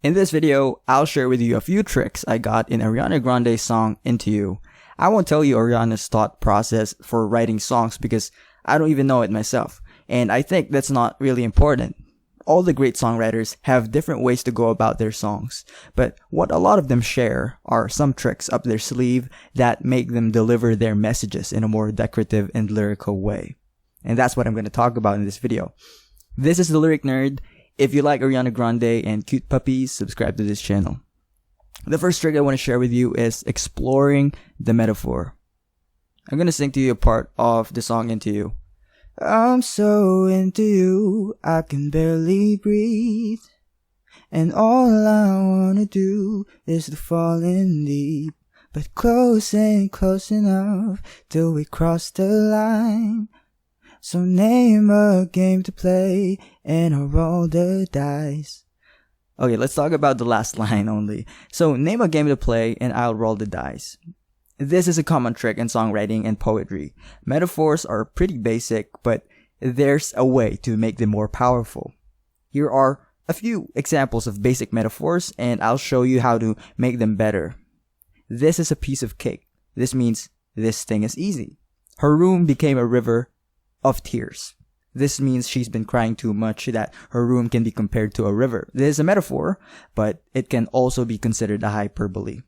In this video, I'll share with you a few tricks I got in Ariana Grande's song Into You. I won't tell you Ariana's thought process for writing songs because I don't even know it myself, and I think that's not really important. All the great songwriters have different ways to go about their songs, but what a lot of them share are some tricks up their sleeve that make them deliver their messages in a more decorative and lyrical way. And that's what I'm going to talk about in this video. This is the Lyric Nerd. If you like Ariana Grande and cute puppies, subscribe to this channel. The first trick I want to share with you is exploring the metaphor. I'm going to sing to you a part of the song Into You. I'm so into you, I can barely breathe. And all I wanna do is to fall in deep. But close ain't close enough till we cross the line. So name a game to play and I'll roll the dice. Okay, let's talk about the last line only. So name a game to play and I'll roll the dice. This is a common trick in songwriting and poetry. Metaphors are pretty basic, but there's a way to make them more powerful. Here are a few examples of basic metaphors and I'll show you how to make them better. This is a piece of cake. This means this thing is easy. Her room became a river of tears. This means she's been crying too much that her room can be compared to a river. This is a metaphor, but it can also be considered a hyperbole.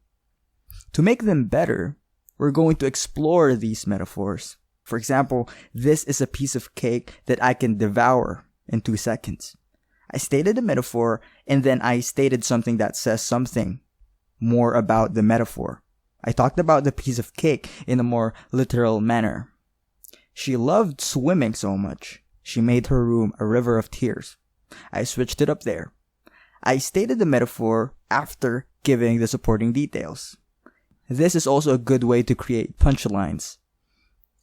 To make them better, we're going to explore these metaphors. For example, this is a piece of cake that I can devour in 2 seconds. I stated a metaphor and then I stated something that says something more about the metaphor. I talked about the piece of cake in a more literal manner. She loved swimming so much, she made her room a river of tears. I switched it up there. I stated the metaphor after giving the supporting details. This is also a good way to create punchlines.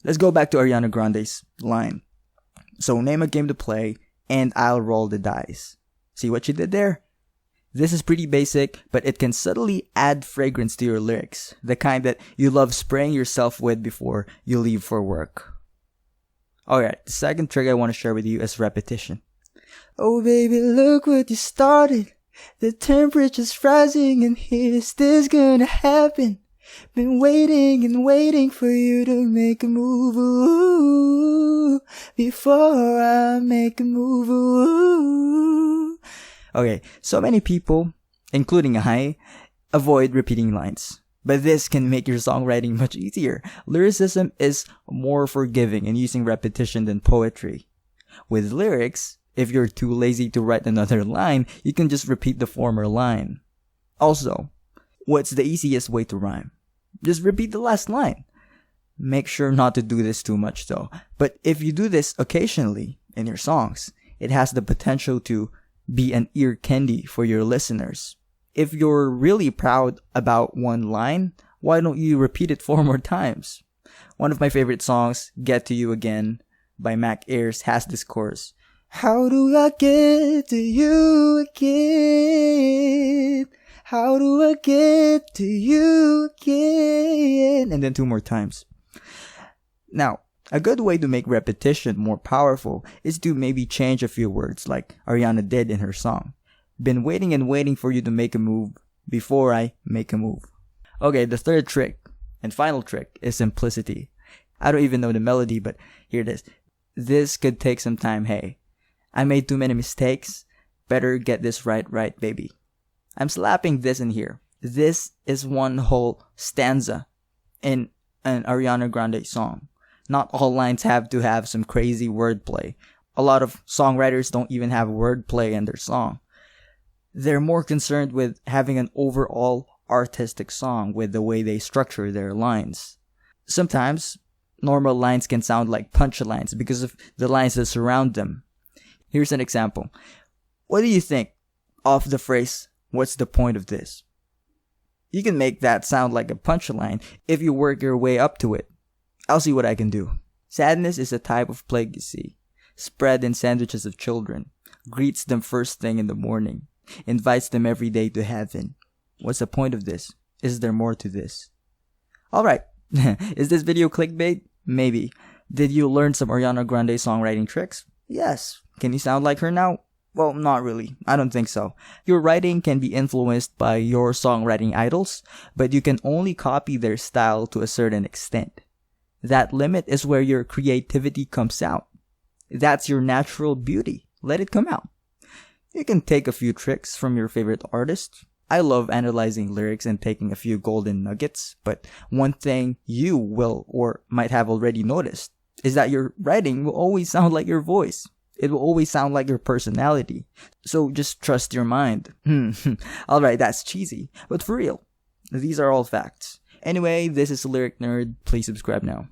Let's go back to Ariana Grande's line. So name a game to play and I'll roll the dice. See what you did there? This is pretty basic, but it can subtly add fragrance to your lyrics. The kind that you love spraying yourself with before you leave for work. Alright, the second trick I want to share with you is repetition. Oh baby, look what you started. The temperature's rising in here. Is this gonna happen? Been waiting and waiting for you to make a move, ooh, before I make a move, ooh. Okay, so many people, including I, avoid repeating lines. But this can make your songwriting much easier. Lyricism is more forgiving in using repetition than poetry. With lyrics, if you're too lazy to write another line, you can just repeat the former line. Also, what's the easiest way to rhyme? Just repeat the last line. Make sure not to do this too much though. But if you do this occasionally in your songs, it has the potential to be an ear candy for your listeners. If you're really proud about one line, why don't you repeat it 4 more times? One of my favorite songs, Get to You Again by Mac Ayres, has this chorus. How do I get to you again? How do I get to you again? And then 2 more times. Now, a good way to make repetition more powerful is to maybe change a few words like Ariana did in her song. Been waiting and waiting for you to make a move before I make a move. Okay, the third trick and final trick is simplicity. I don't even know the melody, but here it is. This could take some time, hey. I made too many mistakes. Better get this right, baby. I'm slapping this in here. This is one whole stanza in an Ariana Grande song. Not all lines have to have some crazy wordplay. A lot of songwriters don't even have wordplay in their song. They're more concerned with having an overall artistic song with the way they structure their lines. Sometimes, normal lines can sound like punchlines because of the lines that surround them. Here's an example. What do you think of the phrase, "What's the point of this?" You can make that sound like a punchline if you work your way up to it. I'll see what I can do. Sadness is a type of plague you see, spread in sandwiches of children, greets them first thing in the morning, invites them every day to heaven. What's the point of this? Is there more to this? Alright, is this video clickbait? Maybe. Did you learn some Ariana Grande songwriting tricks? Yes. Can you sound like her now? Well, not really. I don't think so. Your writing can be influenced by your songwriting idols, but you can only copy their style to a certain extent. That limit is where your creativity comes out. That's your natural beauty. Let it come out. You can take a few tricks from your favorite artist. I love analyzing lyrics and taking a few golden nuggets, but one thing you will or might have already noticed is that your writing will always sound like your voice. It will always sound like your personality. So just trust your mind. Alright, that's cheesy, but for real, these are all facts. Anyway, this is Lyric Nerd. Please subscribe now.